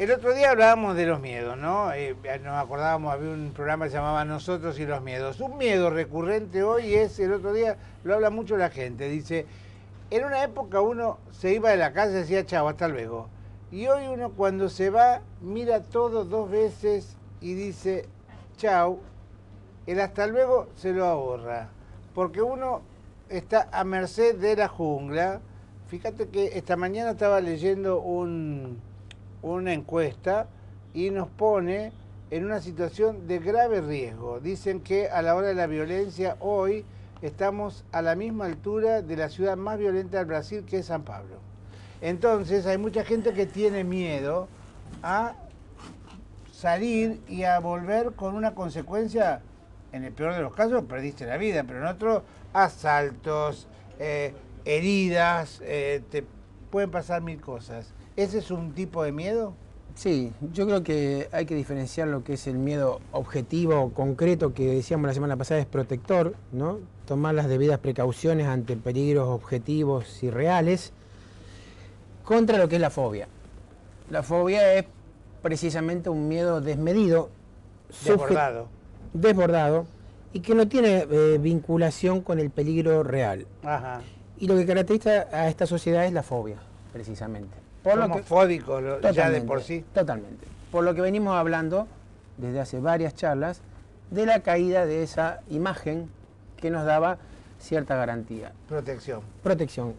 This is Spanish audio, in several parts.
El otro día hablábamos de los miedos, ¿no? Nos acordábamos, había un programa que se llamaba Nosotros y los miedos. Un miedo recurrente hoy es, el otro día lo habla mucho la gente, dice, en una época uno se iba de la casa y decía, chao, hasta luego. Y hoy uno cuando se va, mira todo 2 veces y dice, chao, el hasta luego se lo ahorra. Porque uno está a merced de la jungla. Fíjate que esta mañana estaba leyendo una encuesta y nos pone en una situación de grave riesgo. Dicen que a la hora de la violencia hoy estamos a la misma altura de la ciudad más violenta del Brasil, que es San Pablo. Entonces hay mucha gente que tiene miedo a salir y a volver con una consecuencia, en el peor de los casos perdiste la vida, pero en otros asaltos, heridas, te pueden pasar mil cosas. ¿Ese es un tipo de miedo? Sí, yo creo que hay que diferenciar lo que es el miedo objetivo, concreto, que decíamos la semana pasada es protector, ¿no? Tomar las debidas precauciones ante peligros objetivos y reales, contra lo que es la fobia. La fobia es precisamente un miedo desmedido, desbordado, y que no tiene vinculación con el peligro real. Ajá. Y lo que caracteriza a esta sociedad es la fobia, precisamente. Somos fóbicos ya de por sí. Totalmente. Por lo que venimos hablando desde hace varias charlas de la caída de esa imagen que nos daba cierta garantía. Protección.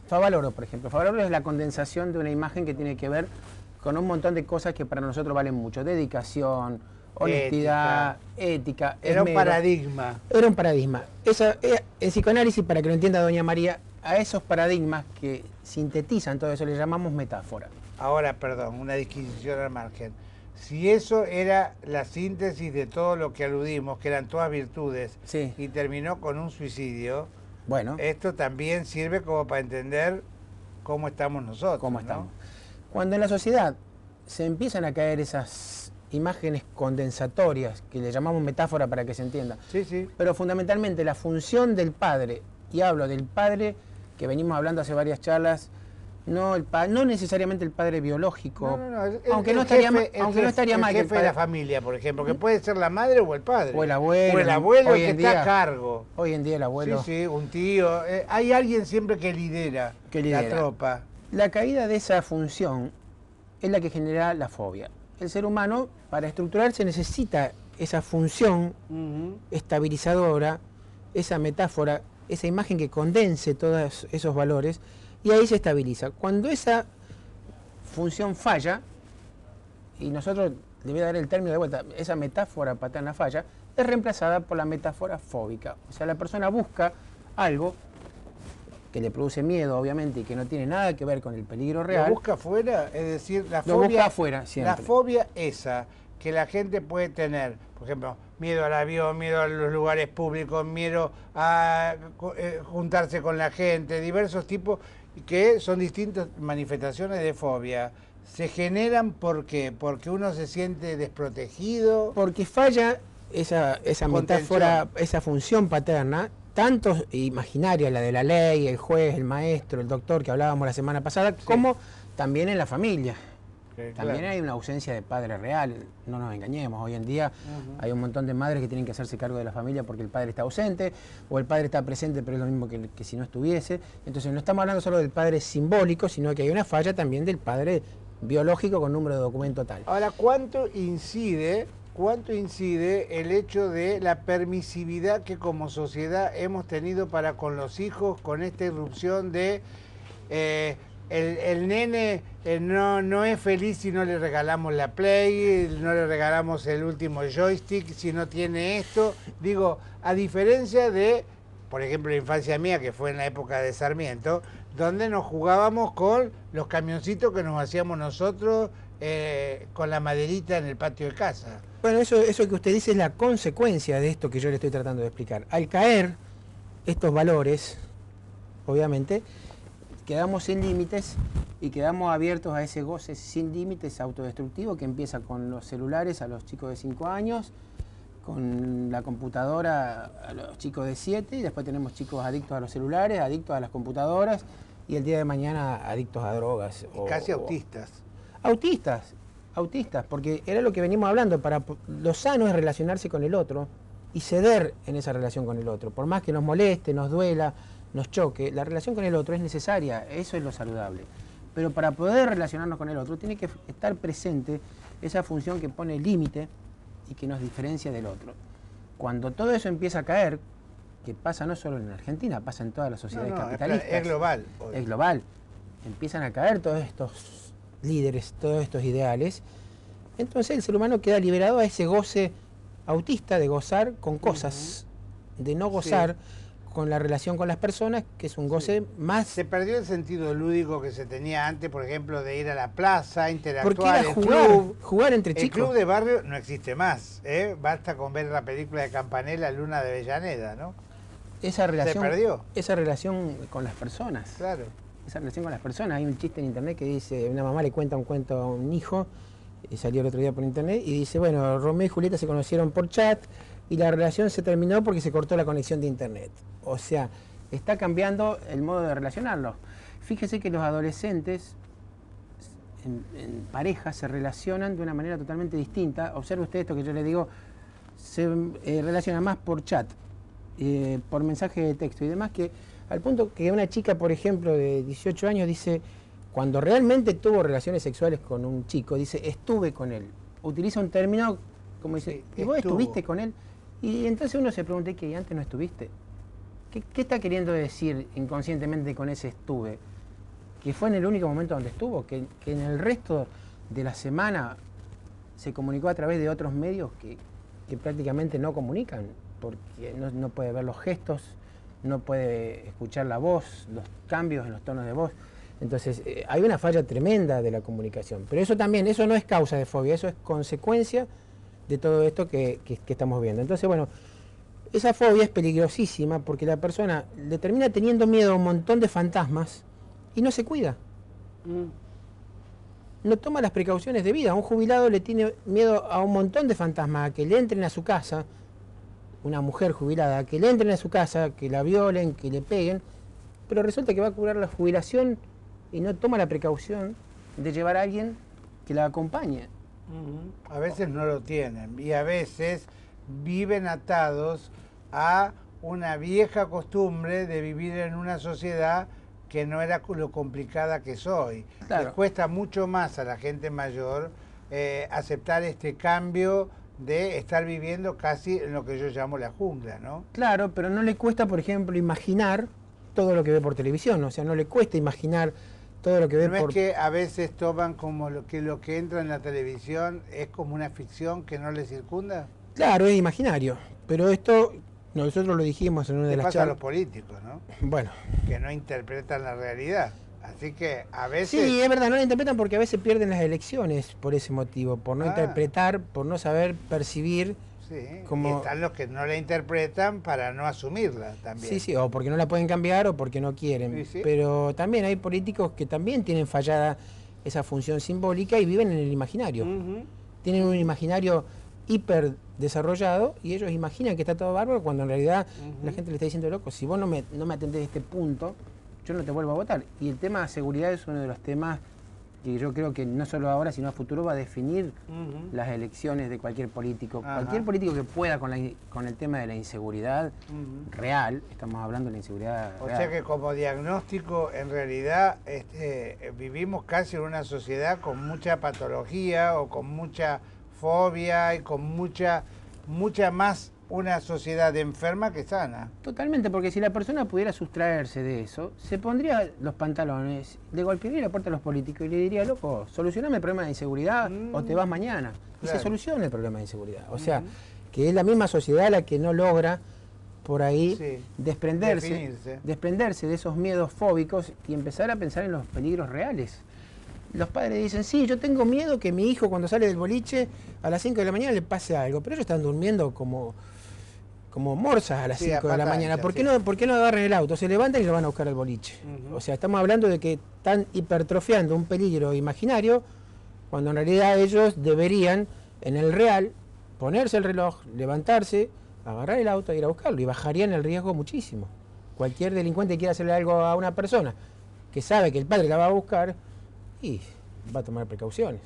Favaloro, por ejemplo. Favaloro es la condensación de una imagen que tiene que ver con un montón de cosas que para nosotros valen mucho. Dedicación, honestidad, ética. Era un paradigma. Era un paradigma. El psicoanálisis, para que lo entienda doña María, a esos paradigmas que sintetizan todo eso le llamamos metáfora. Ahora, perdón, una disquisición al margen. Si eso era la síntesis de todo lo que aludimos, que eran todas virtudes, sí, y terminó con un suicidio, bueno, esto también sirve como para entender cómo estamos nosotros. ¿Cómo estamos? Cuando en la sociedad se empiezan a caer esas imágenes condensatorias, que le llamamos metáfora para que se entienda, sí, sí, pero fundamentalmente la función del padre, y hablo del padre que venimos hablando hace varias charlas, no necesariamente el padre biológico, aunque no estaría mal el jefe de la familia, por ejemplo, que puede ser la madre o el padre, o el abuelo que está a cargo. Hoy en día el abuelo, sí, un tío, hay alguien siempre que lidera la tropa. La caída de esa función es la que genera la fobia. El ser humano, para estructurarse, necesita esa función estabilizadora, esa metáfora, esa imagen que condense todos esos valores, y ahí se estabiliza. Cuando esa función falla, y nosotros le voy a dar el término de vuelta, esa metáfora paterna falla, es reemplazada por la metáfora fóbica. O sea, la persona busca algo que le produce miedo, obviamente, y que no tiene nada que ver con el peligro real. ¿Lo busca afuera? Es decir, la fobia... Lo busca afuera, siempre. La fobia esa que la gente puede tener, por ejemplo, miedo al avión, miedo a los lugares públicos, miedo a juntarse con la gente, diversos tipos, que son distintas manifestaciones de fobia. ¿Se generan por qué? ¿Porque uno se siente desprotegido? Porque falla esa metáfora, esa función paterna, tanto imaginaria, la de la ley, el juez, el maestro, el doctor, que hablábamos la semana pasada, sí, como también en la familia. También claro, hay una ausencia de padre real, no nos engañemos. Hoy en día hay un montón de madres que tienen que hacerse cargo de la familia porque el padre está ausente, o el padre está presente pero es lo mismo que si no estuviese. Entonces no estamos hablando solo del padre simbólico, sino que hay una falla también del padre biológico con número de documento tal. Ahora, ¿cuánto incide el hecho de la permisividad que como sociedad hemos tenido para con los hijos, con esta irrupción de... El nene no es feliz si no le regalamos la Play, no le regalamos el último joystick, si no tiene esto? Digo, a diferencia de, por ejemplo, la infancia mía, que fue en la época de Sarmiento, donde nos jugábamos con los camioncitos que nos hacíamos nosotros con la maderita en el patio de casa. Bueno, eso que usted dice es la consecuencia de esto que yo le estoy tratando de explicar. Al caer estos valores, obviamente, quedamos sin límites y quedamos abiertos a ese goce sin límites autodestructivo que empieza con los celulares a los chicos de 5 años, con la computadora a los chicos de 7, y después tenemos chicos adictos a los celulares, adictos a las computadoras, y el día de mañana adictos a drogas. Casi autistas. Autistas, autistas, porque era lo que venimos hablando, lo sano es relacionarse con el otro y ceder en esa relación con el otro. Por más que nos moleste, nos duela, nos choque, la relación con el otro es necesaria, eso es lo saludable. Pero para poder relacionarnos con el otro tiene que estar presente esa función que pone límite y que nos diferencia del otro. Cuando todo eso empieza a caer, que pasa no solo en Argentina, pasa en todas las sociedades capitalistas. Es global. Hoy. Es global. Empiezan a caer todos estos líderes, todos estos ideales. Entonces el ser humano queda liberado a ese goce autista de gozar con cosas, de no gozar con la relación con las personas, que es un goce más... Se perdió el sentido lúdico que se tenía antes, por ejemplo, de ir a la plaza, interactuar, porque era jugar entre chicos. El club de barrio no existe más, ¿eh? Basta con ver la película de Campanella, Luna de Avellaneda, ¿no? Esa relación, se perdió. Esa relación con las personas. Claro. Esa relación con las personas. Hay un chiste en internet que dice, una mamá le cuenta un cuento a un hijo, y salió el otro día por internet, y dice, bueno, Romeo y Julieta se conocieron por chat, y la relación se terminó porque se cortó la conexión de internet. O sea, está cambiando el modo de relacionarlos. Fíjese que los adolescentes en pareja se relacionan de una manera totalmente distinta. Observe usted esto que yo le digo, se relacionan más por chat, por mensaje de texto y demás, que al punto que una chica, por ejemplo, de 18 años dice, cuando realmente tuvo relaciones sexuales con un chico, dice, estuve con él. Utiliza un término como dice, ¿y vos estuviste con él? Y entonces uno se pregunta, ¿que antes no estuviste? ¿Qué está queriendo decir inconscientemente con ese estuve? ¿Que fue en el único momento donde estuvo? ¿Que en el resto de la semana se comunicó a través de otros medios que prácticamente no comunican? Porque no puede ver los gestos, no puede escuchar la voz, los cambios en los tonos de voz. Entonces, hay una falla tremenda de la comunicación. Pero eso también, eso no es causa de fobia, eso es consecuencia de todo esto que estamos viendo. Entonces, bueno, esa fobia es peligrosísima porque la persona le termina teniendo miedo a un montón de fantasmas y no se cuida. No toma las precauciones debidas. Un jubilado le tiene miedo a un montón de fantasmas, a que le entren a su casa, una mujer jubilada, a que le entren a su casa, que la violen, que le peguen, pero resulta que va a cobrar la jubilación y no toma la precaución de llevar a alguien que la acompañe. A veces no lo tienen y a veces viven atados a una vieja costumbre de vivir en una sociedad que no era lo complicada que soy. Claro. Les cuesta mucho más a la gente mayor aceptar este cambio de estar viviendo casi en lo que yo llamo la jungla, ¿no? Claro, pero no le cuesta, por ejemplo, imaginar todo lo que ve por televisión, o sea, no le cuesta imaginar todo lo que ve ¿No por... es que a veces toman como lo que entra en la televisión es como una ficción que no les circunda? Claro, es imaginario, pero esto nosotros lo dijimos en una de las pasa a los charlas. políticos, ¿no? Bueno. Que no interpretan la realidad. Así que a veces... Sí, es verdad, no la interpretan porque a veces pierden las elecciones por ese motivo, por no interpretar, por no saber percibir. Sí, como... y están los que no la interpretan para no asumirla también. Sí, sí, o porque no la pueden cambiar o porque no quieren. Sí, sí. Pero también hay políticos que también tienen fallada esa función simbólica y viven en el imaginario. Tienen un imaginario hiper desarrollado y ellos imaginan que está todo bárbaro cuando en realidad la gente le está diciendo, loco, si vos no me atendés este punto, yo no te vuelvo a votar. Y el tema de seguridad es uno de los temas que yo creo que no solo ahora, sino a futuro va a definir las elecciones de cualquier político. Cualquier político que pueda con el tema de la inseguridad real, estamos hablando de la inseguridad real. O sea que como diagnóstico, en realidad vivimos casi en una sociedad con mucha patología o con mucha fobia y con mucha más una sociedad enferma que sana. Totalmente, porque si la persona pudiera sustraerse de eso, se pondría los pantalones, le golpearía la puerta a los políticos y le diría, loco, solucioname el problema de inseguridad o te vas mañana. Y se soluciona el problema de inseguridad. O sea, que es la misma sociedad la que no logra por ahí desprenderse de esos miedos fóbicos y empezar a pensar en los peligros reales. Los padres dicen, sí, yo tengo miedo que mi hijo cuando sale del boliche a las 5 de la mañana le pase algo, pero ellos están durmiendo como morsas a las 5 de la mañana. ¿Por qué no agarran el auto? Se levantan y lo van a buscar al boliche. O sea, estamos hablando de que están hipertrofiando un peligro imaginario cuando en realidad ellos deberían, en el real, ponerse el reloj, levantarse, agarrar el auto e ir a buscarlo y bajarían el riesgo muchísimo. Cualquier delincuente que quiera hacerle algo a una persona que sabe que el padre la va a buscar y va a tomar precauciones.